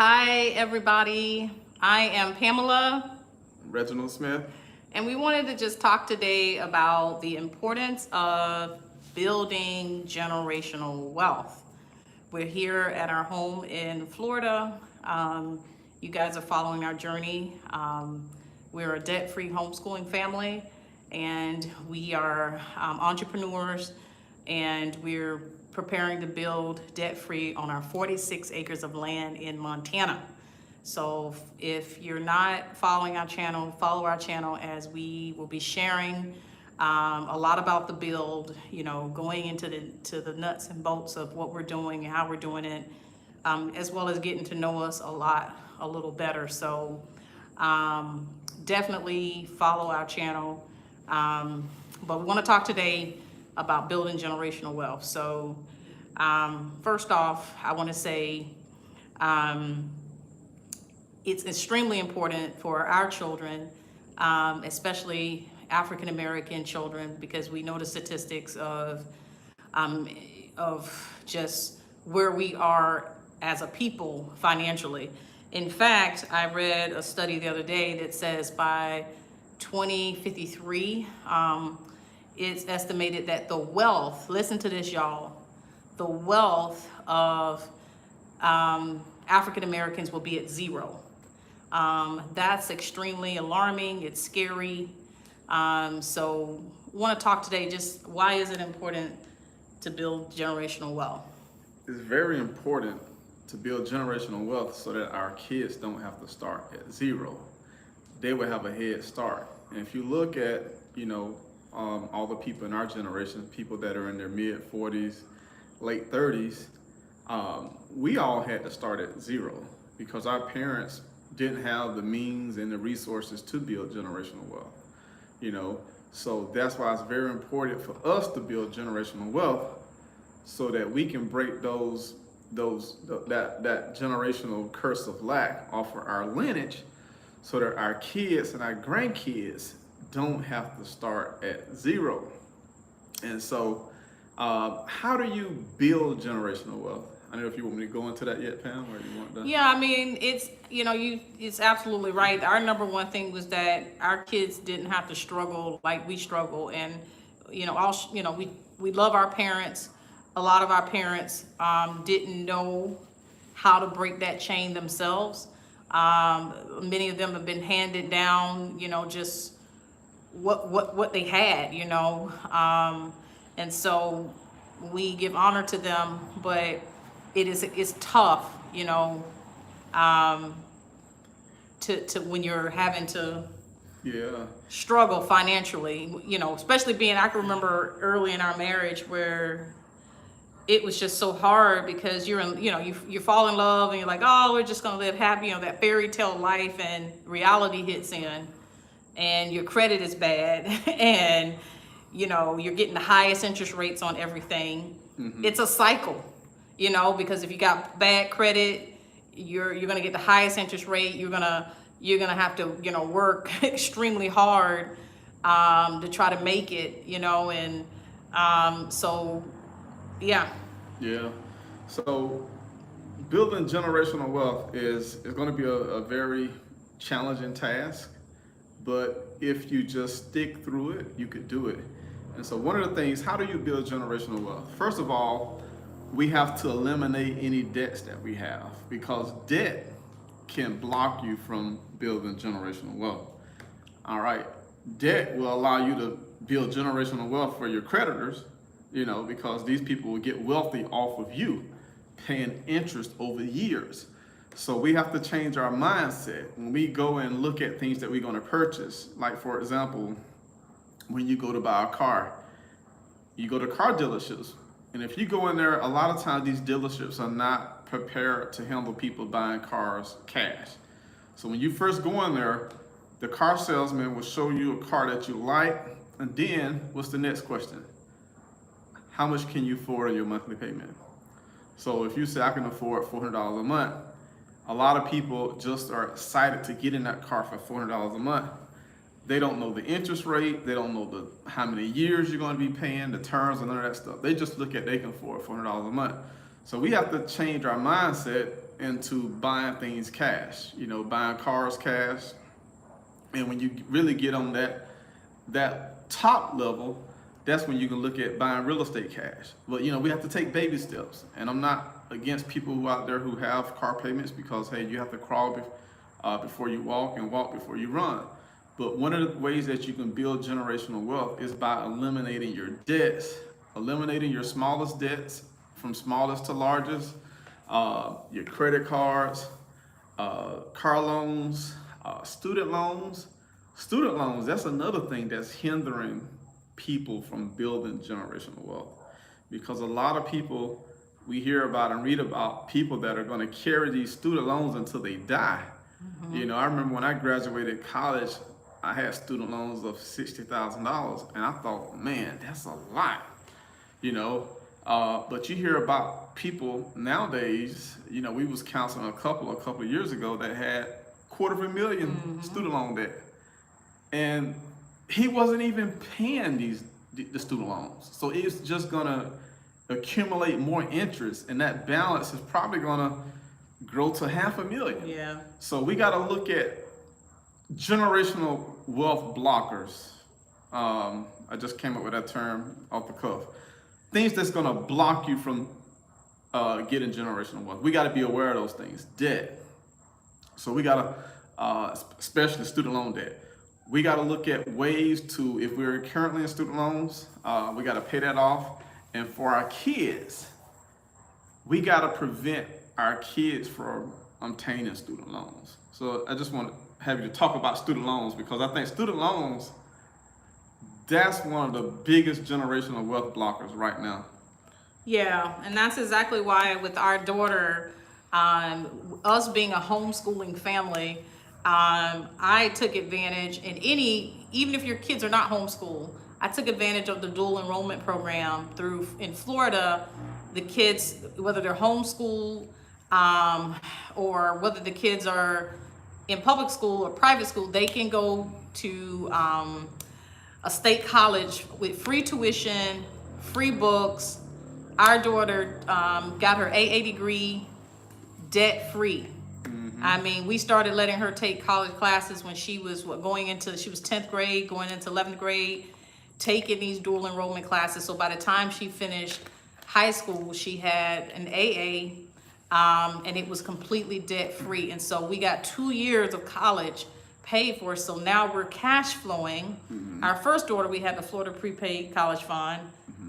Hi, everybody. I am Pamela, Reginald Smith. and we wanted to just talk today about the importance of building generational wealth. We're here at our home in Florida. You guys are following our journey. We're a debt-free homeschooling family, and we are entrepreneurs, and we're preparing to build debt-free on our 46 acres of land in Montana. So if you're not following our channel, follow our channel, as we will be sharing a lot about the build, going into the nuts and bolts of what we're doing and how we're doing it, as well as getting to know us a little better. So definitely follow our channel. But we want to talk today about building generational wealth. So first off, I want to say it's extremely important for our children, especially African American children, because we know the statistics of just where we are as a people financially. In fact, I read a study the other day that says by 2053, it's estimated that the wealth, listen to this, y'all, the wealth of African Americans will be at zero. That's extremely alarming. It's scary. So want to talk today, just why is it important to build generational wealth? It's very important to build generational wealth so that our kids don't have to start at zero. They will have a head start. And if you look at, all the people in our generation, people that are in their mid 40s, late 30s, we all had to start at zero because our parents didn't have the means and the resources to build generational wealth. So that's why it's very important for us to build generational wealth so that we can break that generational curse of lack off of our lineage, so that our kids and our grandkids don't have to start at zero. And so how do you build generational wealth? I don't know if you want me to go into that yet, Pam, or you want to? Yeah, I mean, it's absolutely right. Our number one thing was that our kids didn't have to struggle like we struggle, and we love our parents. A lot of our parents didn't know how to break that chain themselves. Many of them have been handed down, just what they had, and so we give honor to them, but it's tough, to when you're having to struggle financially, especially I can remember early in our marriage where it was just so hard because you fall in love and you're like, oh, we're just gonna live happy, that fairy tale life, and reality hits in and your credit is bad and you're getting the highest interest rates on everything. Mm-hmm. It's a cycle, because if you got bad credit, you're gonna get the highest interest rate. You're gonna have to work extremely hard to try to make it, so yeah. So building generational wealth is going to be a very challenging task, but if you just stick through it, you could do it. And so one of the things, how do you build generational wealth? First of all, we have to eliminate any debts that we have, because debt can block you from building generational wealth. All right. Debt will allow you to build generational wealth for your creditors, because these people will get wealthy off of you, paying interest over years. So we have to change our mindset when we go and look at things that we're going to purchase. Like, for example, when you go to buy a car, you go to car dealerships. And if you go in there, a lot of times these dealerships are not prepared to handle people buying cars cash. So when you first go in there, the car salesman will show you a car that you like. And then what's the next question? How much can you afford in your monthly payment? So if you say I can afford $400 a month, a lot of people just are excited to get in that car for $400 a month. They don't know the interest rate. They don't know how many years you're going to be paying, the terms, and none of that stuff. They just look at they can afford $400 a month. So we have to change our mindset into buying things cash, buying cars cash. And when you really get on that top level, that's when you can look at buying real estate cash. But we have to take baby steps. And I'm not against people who out there who have car payments, because hey, you have to crawl before you walk and walk before you run. But one of the ways that you can build generational wealth is by eliminating your debts, eliminating your smallest debts from smallest to largest, your credit cards, car loans, student loans. Student loans, that's another thing that's hindering people from building generational wealth. Because a lot of people, we hear about and read about people that are going to carry these student loans until they die. I remember when I graduated college, I had student loans of $60,000, and I thought, man, that's a lot, But you hear about people nowadays. We was counseling a couple of years ago that had $250,000 student loan debt, and he wasn't even paying the student loans. So it's just gonna accumulate more interest, and that balance is probably gonna grow to $500,000. Yeah. So we got to look at generational wealth blockers. I just came up with that term off the cuff. Things that's going to block you from getting generational wealth. We got to be aware of those things. Debt. So we got to, especially student loan debt. We got to look at ways to, if we're currently in student loans, we got to pay that off. And for our kids, we got to prevent our kids from obtaining student loans. So I just want to have you to talk about student loans, because I think student loans, that's one of the biggest generational wealth blockers right now. Yeah, and that's exactly why with our daughter, us being a homeschooling family, I took advantage, and even if your kids are not homeschooled, I took advantage of the dual enrollment program in Florida. The kids, whether they're homeschooled, or whether the kids are in public school or private school, they can go to a state college with free tuition, free books. Our daughter got her AA degree debt free. I mean, we started letting her take college classes when she was she was 10th grade, going into 11th grade, taking these dual enrollment classes. So by the time she finished high school, she had an AA, and it was completely debt free. And so we got 2 years of college paid for. So now we're cash flowing. Our first daughter, we had the Florida prepaid college fund.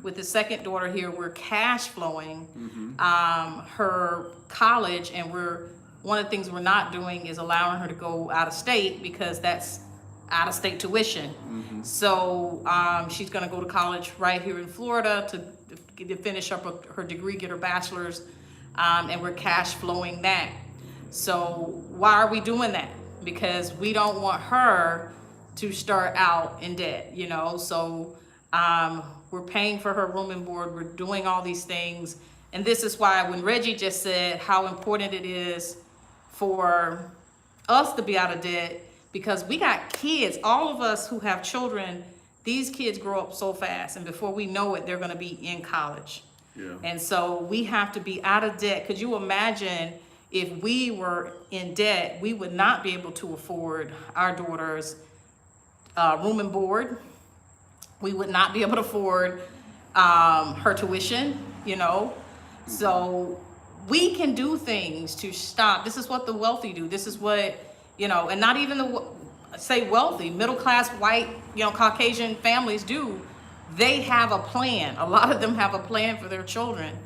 With the second daughter here, we're cash flowing her college, and one of the things we're not doing is allowing her to go out of state, because that's out of state tuition. So she's going to go to college right here in Florida to finish up her degree, get her bachelor's, and we're cash flowing that. So why are we doing that? Because we don't want her to start out in debt, So we're paying for her room and board. We're doing all these things. And this is why when Reggie just said how important it is for us to be out of debt, because we got kids, all of us who have children, these kids grow up so fast, and before we know it, they're going to be in college. Yeah. And so we have to be out of debt. Could you imagine if we were in debt? We would not be able to afford our daughter's room and board. We would not be able to afford her tuition, So we can do things to stop. This is what the wealthy do. This is what, and not even say wealthy, middle class, white, Caucasian families do. They have a plan. A lot of them have a plan for their children.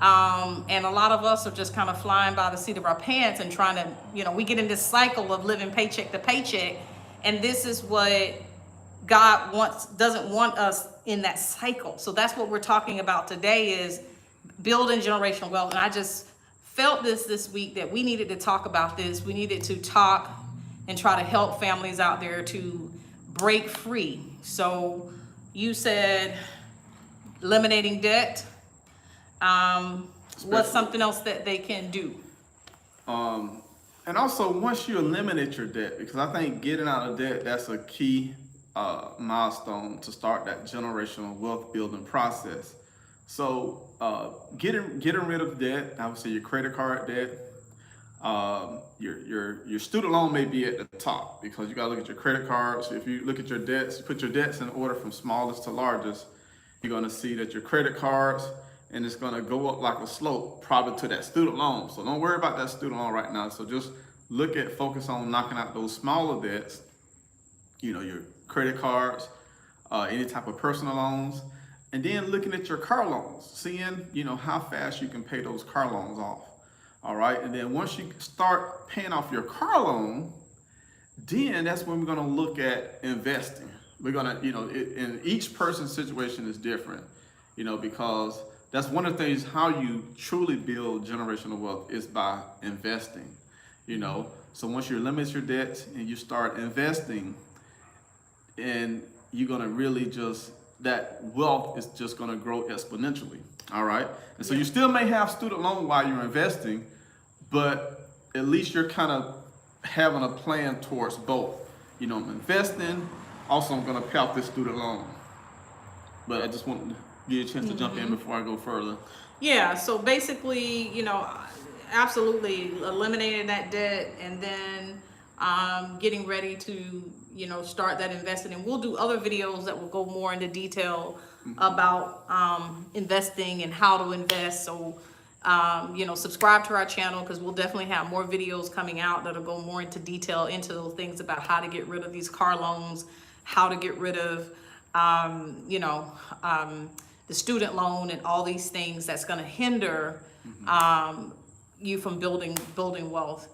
And a lot of us are just kind of flying by the seat of our pants and trying to, we get in this cycle of living paycheck to paycheck. And this is what God doesn't want us in that cycle. So that's what we're talking about today, is building generational wealth. And I just felt this week that we needed to talk about this. We needed to talk and try to help families out there to break free. So you said eliminating debt. What's something else that they can do? And also, once you eliminate your debt, because I think getting out of debt, that's a key milestone to start that generational wealth building process. So getting rid of debt, I would say your credit card debt, Your student loan may be at the top because you got to look at your credit cards. If you look at your debts, you put your debts in order from smallest to largest, you're going to see that your credit cards, and it's going to go up like a slope probably to that student loan. So don't worry about that student loan right now. So just focus on knocking out those smaller debts, your credit cards, any type of personal loans, and then looking at your car loans, seeing, how fast you can pay those car loans off. All right. And then once you start paying off your car loan, then that's when we're going to look at investing. We're going to, and each person's situation is different, because that's one of the things, how you truly build generational wealth is by investing, So once you limit your debts and you start investing, and you're going to really that wealth is just going to grow exponentially. All right. And so you still may have student loan while you're investing, but at least you're kind of having a plan towards both. I'm investing, also I'm going to pay off this student loan. But I just want to give you a chance to jump in before I go further. Yeah, so basically, absolutely eliminating that debt, and then getting ready to, start that investing. And we'll do other videos that will go more into detail about investing and how to invest. So, subscribe to our channel, because we'll definitely have more videos coming out that'll go more into detail into those things about how to get rid of these car loans, how to get rid of, the student loan, and all these things that's going to hinder you from building wealth.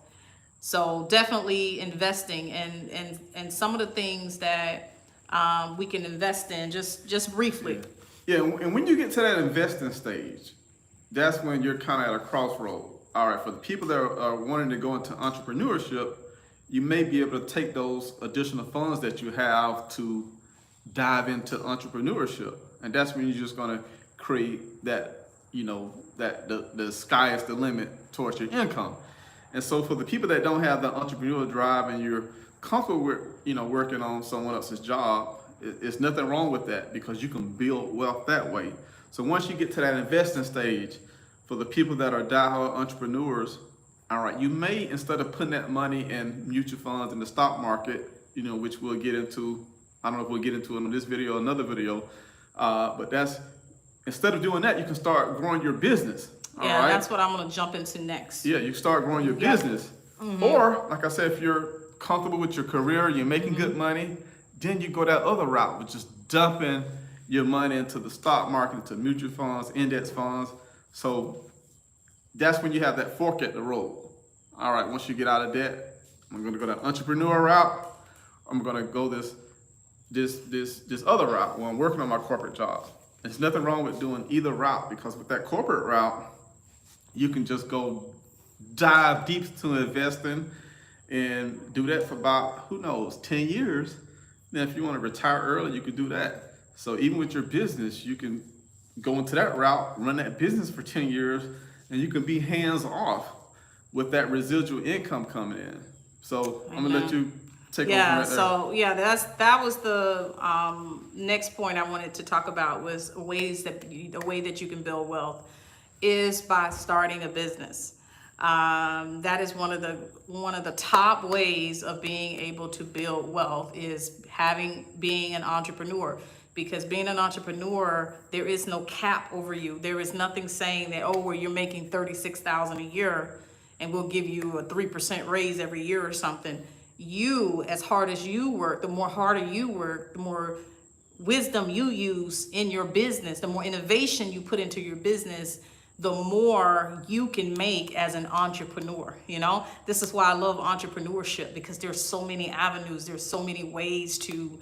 So definitely investing, and some of the things that we can invest in, just briefly. Yeah, and when you get to that investing stage, that's when you're kind of at a crossroad. All right, for the people that are wanting to go into entrepreneurship, you may be able to take those additional funds that you have to dive into entrepreneurship. And that's when you're just going to create that, that the sky is the limit towards your income. And so for the people that don't have the entrepreneurial drive, and you're comfortable with, working on someone else's job, it's nothing wrong with that, because you can build wealth that way. So once you get to that investing stage, for the people that are diehard entrepreneurs, all right, you may, instead of putting that money in mutual funds in the stock market, which we'll get into, I don't know if we'll get into it in this video or another video, but instead of doing that, you can start growing your business. Yeah, right? That's what I'm going to jump into next. Yeah, you start growing your business. Or, like I said, if you're comfortable with your career, you're making good money, then you go that other route, which is dumping your money into the stock market, into mutual funds, index funds. So that's when you have that fork at the road. All right, once you get out of debt, I'm going to go that entrepreneur route. I'm going to go this other route when I'm working on my corporate jobs. There's nothing wrong with doing either route, because with that corporate route, you can just go dive deep to investing and do that for about, 10 years. Then if you want to retire early, you can do that. So even with your business, you can go into that route, run that business for 10 years, and you can be hands off with that residual income coming in. So I'm gonna let you take over right there. So that was the next point I wanted to talk about, was the way that you can build wealth is by starting a business. That is one of the top ways of being able to build wealth, is being an entrepreneur. Because being an entrepreneur, there is no cap over you. There is nothing saying that, well, you're making $36,000 a year and we'll give you a 3% raise every year or something. You, as hard as you work, the more harder you work, the more wisdom you use in your business, the more innovation you put into your business, the more you can make as an entrepreneur. This is why I love entrepreneurship, because there's so many avenues, there's so many ways to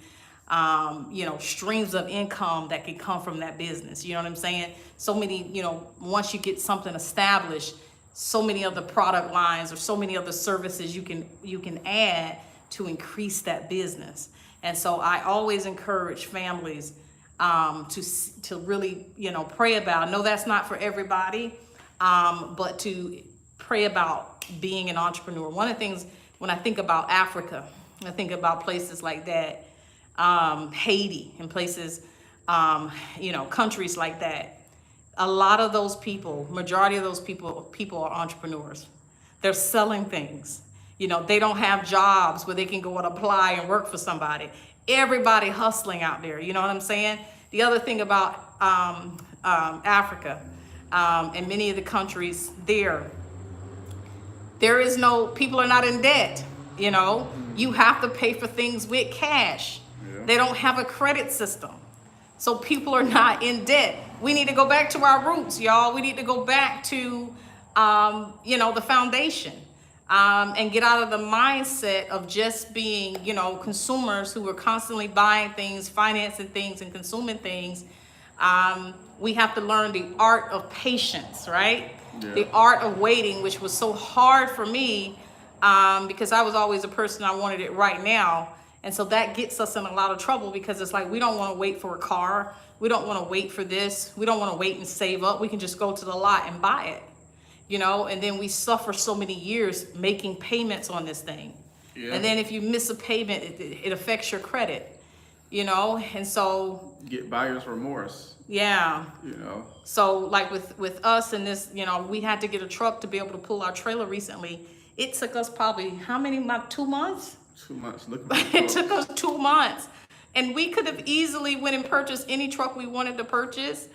streams of income that can come from that business. You know what I'm saying? So many, once you get something established, so many other product lines or so many other services you can add to increase that business. And so I always encourage families to really, pray about. I know that's not for everybody, but to pray about being an entrepreneur. One of the things, when I think about Africa, I think about places like that, Haiti and places, countries like that. A lot of those people, majority of those people are entrepreneurs. They're selling things. You know, they don't have jobs where they can go and apply and work for somebody. Everybody hustling out there. You know what I'm saying? The other thing about Africa and many of the countries there is no, people are not in debt. You know, you have to pay for things with cash. Yeah. They don't have a credit system. So people are not in debt. We need to go back to our roots, y'all. We need to go back to, you know, the foundation, and get out of the mindset of just being, you know, consumers who are constantly buying things, financing things, and consuming things. We have to learn the art of patience, right? Yeah. The art of waiting, which was so hard for me, because I was always a person, I wanted it right now. And so that gets us in a lot of trouble, because it's like, we don't want to wait for a car. We don't want to wait for this. We don't want to wait and save up. We can just go to the lot and buy it, you know, and then we suffer so many years making payments on this thing. Yeah. And then if you miss a payment, it affects your credit, you know, and so. Get buyer's remorse. Yeah. You know. So like with us and this, you know, we had to get a truck to be able to pull our trailer recently. It took us probably, how many months? 2 months? 2 months. Look It took us 2 months, and we could have easily went and purchased any truck we wanted to purchase.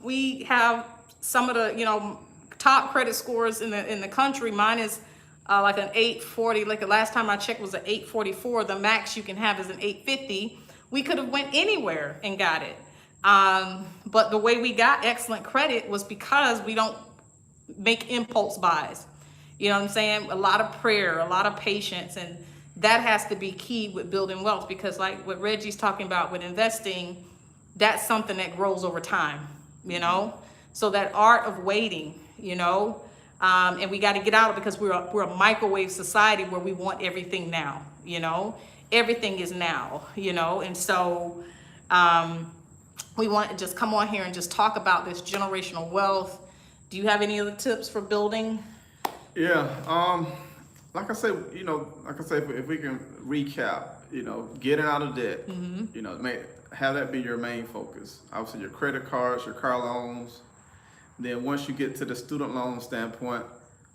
We have some of the, you know, top credit scores in the country. Mine is like an 840. Like the last time I checked was an 844. The max you can have is an 850. We could have went anywhere and got it. But the way we got excellent credit was because we don't make impulse buys. You know what I'm saying? A lot of prayer, a lot of patience, and that has to be key with building wealth, because like what Reggie's talking about with investing, that's something that grows over time, you know? So that art of waiting, you know, and we got to get out of it, because we're a microwave society where we want everything now, you know? Everything is now, you know? And so we want to just come on here and just talk about this generational wealth. Do you have any other tips for building? Yeah. Like I say, you know, if we can recap, you know, getting out of debt, you know, have that be your main focus. Obviously, your credit cards, your car loans. Then once you get to the student loan standpoint,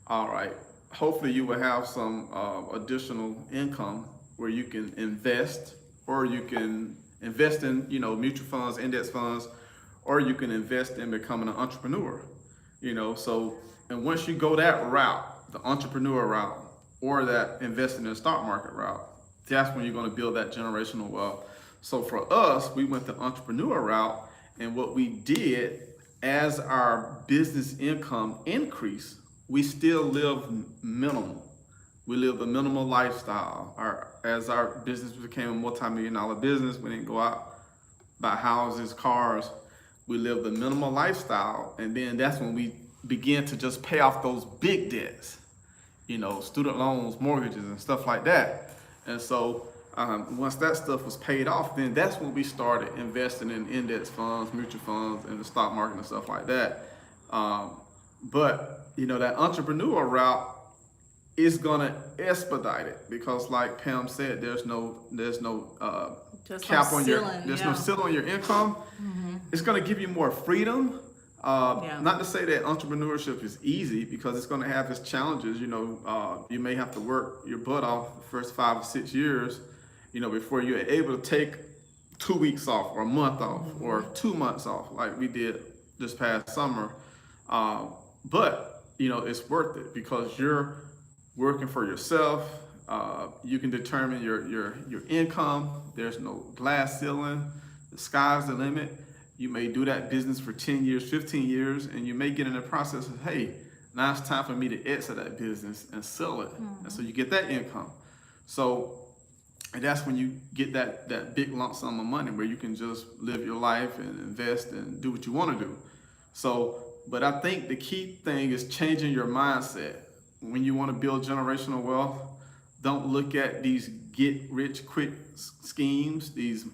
all right, hopefully you will have some additional income where you can invest, or you can invest in, you know, mutual funds, index funds, or you can invest in becoming an entrepreneur, you know. So, and once you go that route, the entrepreneur route, or that investing in the stock market route, that's when you're going to build that generational wealth. So for us, we went the entrepreneur route, and what we did, as our business income increased, we still live minimal. We lived a minimal lifestyle. As our business became a multi-million-dollar business, we didn't go out, buy houses, cars. We lived a minimal lifestyle, and then that's when we began to just pay off those big debts. You know, student loans, mortgages, and stuff like that. And so once that stuff was paid off, then that's when we started investing in index funds, mutual funds, and the stock market and stuff like that. But, you know, that entrepreneur route is gonna expedite it, because like Pam said, there's no cap on your, there's no ceiling on your income. It's gonna give you more freedom. Not to say that entrepreneurship is easy, because it's going to have its challenges. You know, you may have to work your butt off the first 5 or 6 years, you know, before you're able to take 2 weeks off, or a month off, or 2 months off, like we did this past summer. But, you know, it's worth it, because you're working for yourself. You can determine your income. There's no glass ceiling. The sky's the limit. You may do that business for 10 years, 15 years, and you may get in the process of, hey, now it's time for me to exit that business and sell it. And so you get that income. So, and that's when you get that big lump sum of money where you can just live your life and invest and do what you want to do. So, but I think the key thing is changing your mindset. When you want to build generational wealth, don't look at these get-rich-quick schemes, these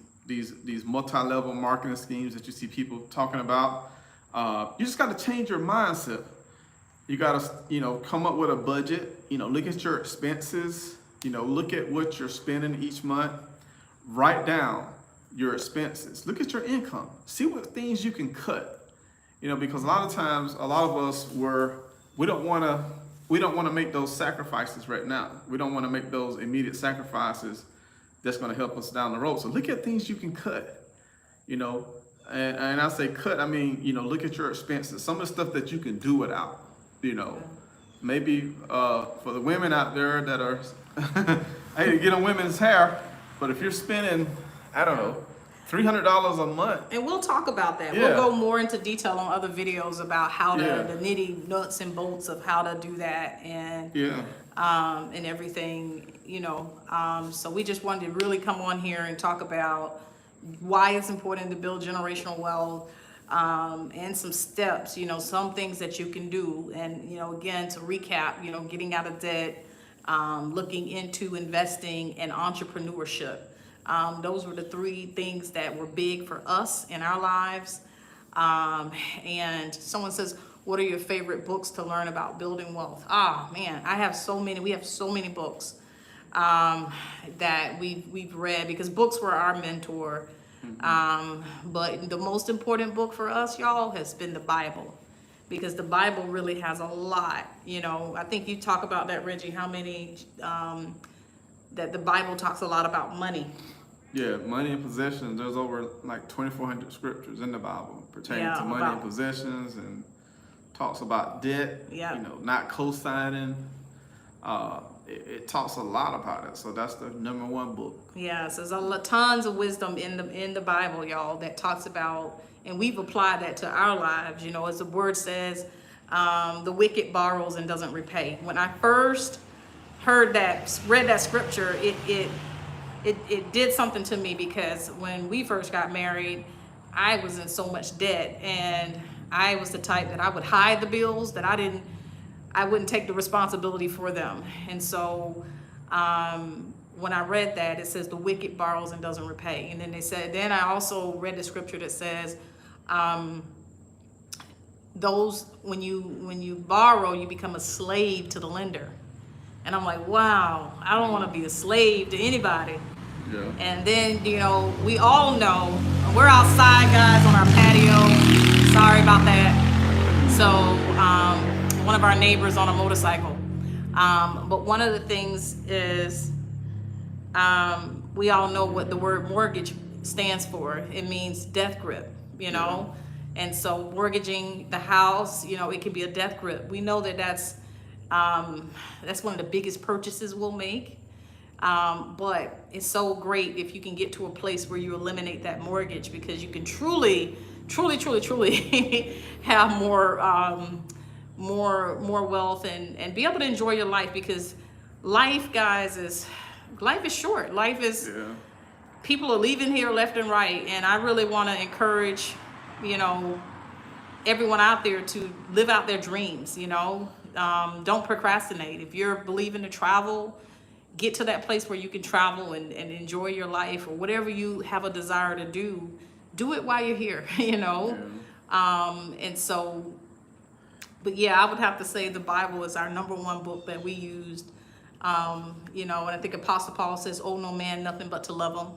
multi-level marketing schemes that you see people talking about. You just got to change your mindset. You got to, you know, come up with a budget. You know, look at your expenses. You know, look at what you're spending each month. Write down your expenses. Look at your income. See what things you can cut. You know, because a lot of times, a lot of us we don't want to we don't want to make those sacrifices right now. We don't want to make those immediate sacrifices that's going to help us down the road. So look at things you can cut, you know, and I say cut, I mean, you know, look at your expenses. Some of the stuff that you can do without, you know, maybe for the women out there that are, I hate to get on women's hair, but if you're spending, I don't know, $300 a month. And we'll talk about that. Yeah. We'll go more into detail on other videos about how to, Yeah. the nitty nuts and bolts of how to do that and and everything, you know. So we just wanted to really come on here and talk about why it's important to build generational wealth, and some steps, you know, some things that you can do. And, you know, again, to recap, you know, getting out of debt, looking into investing and entrepreneurship. Those were the three things that were big for us in our lives. And someone says, what are your favorite books to learn about building wealth? Ah, man, I have so many. We have so many books that we've read, because books were our mentor. But the most important book for us, y'all, has been the Bible, because the Bible really has a lot. You know, I think you talk about that, Reggie, how many, that the Bible talks a lot about money. Yeah, money and possessions. There's over like 2,400 scriptures in the Bible pertaining to money and possessions, and talks about debt. Yeah. You know, not co-signing. It talks a lot about it. So that's the number one book. Yes, there's tons of wisdom in the Bible, y'all, that talks about, and we've applied that to our lives. You know, as the word says, the wicked borrows and doesn't repay. When I first read that scripture, it did something to me, because when we first got married, I was in so much debt, and I was the type that I would hide the bills, that I wouldn't take the responsibility for them. And so when I read that, it says the wicked borrows and doesn't repay. And then I also read the scripture that says, when you borrow, you become a slave to the lender. And I'm like, wow, I don't want to be a slave to anybody. Yeah. And then, you know, we all know, we're outside, guys, on our patio. Sorry about that. So, one of our neighbors on a motorcycle. But one of the things is, we all know what the word mortgage stands for. It means death grip, you know? And so mortgaging the house, you know, it can be a death grip. We know that's one of the biggest purchases we'll make. But it's so great if you can get to a place where you eliminate that mortgage, because you can truly have more wealth and be able to enjoy your life, because life, guys, life is short. Life is, people are leaving here left and right. And I really want to encourage, you know, everyone out there to live out their dreams, you know. Don't procrastinate. If you're believing to travel, get to that place where you can travel and enjoy your life, or whatever you have a desire to do it while you're here, you know. And so, but yeah, I would have to say the Bible is our number one book that we used. You know, and I think Apostle Paul says, "Oh, no man, nothing but to love him."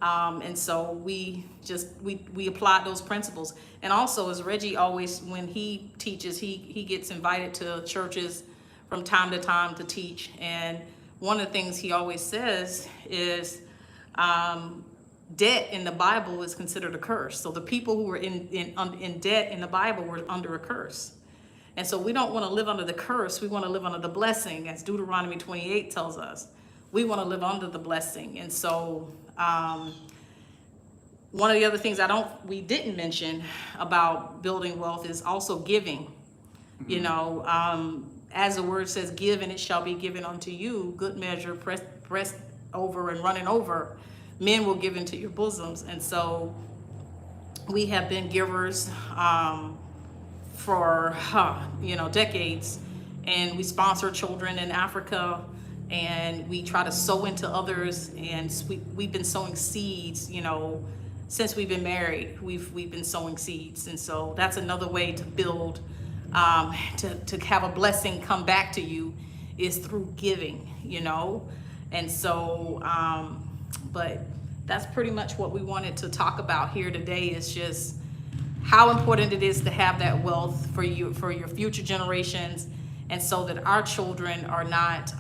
And so we applied those principles. And also, as Reggie always, when he teaches, he gets invited to churches from time to time to teach. And one of the things he always says is, debt in the Bible is considered a curse. So the people who were in debt in the Bible were under a curse. And so we don't want to live under the curse. We want to live under the blessing, as Deuteronomy 28 tells us. We want to live under the blessing. And so one of the other things we didn't mention about building wealth is also giving. You know, as the word says, give and it shall be given unto you, good measure, pressed over and running over, men will give into your bosoms. And so we have been givers for you know, decades, and we sponsor children in Africa, and we try to sow into others, and we've been sowing seeds, you know, since we've been married. We've been sowing seeds. And so that's another way to build, to have a blessing come back to you, is through giving, you know. And so but that's pretty much what we wanted to talk about here today, is just how important it is to have that wealth for your future generations, and so that our children are not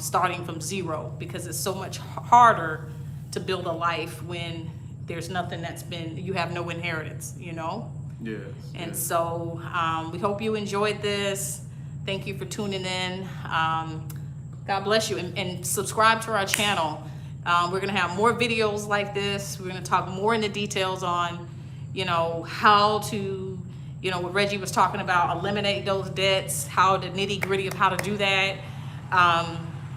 starting from zero, because it's so much harder to build a life when there's nothing you have no inheritance, you know? Yes. And yes. so we hope you enjoyed this. Thank you for tuning in. God bless you, and subscribe to our channel. We're gonna have more videos like this. We're gonna talk more into details on, how to, what Reggie was talking about, eliminate those debts, how the nitty gritty of how to do that.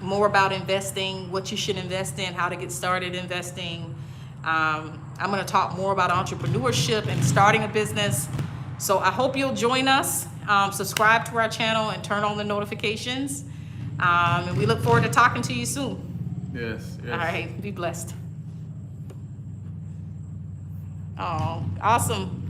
More about investing, what you should invest in, how to get started investing. I'm gonna talk more about entrepreneurship and starting a business. So I hope you'll join us. Subscribe to our channel and turn on the notifications. And we look forward to talking to you soon. Yes. All right, be blessed. Oh, awesome.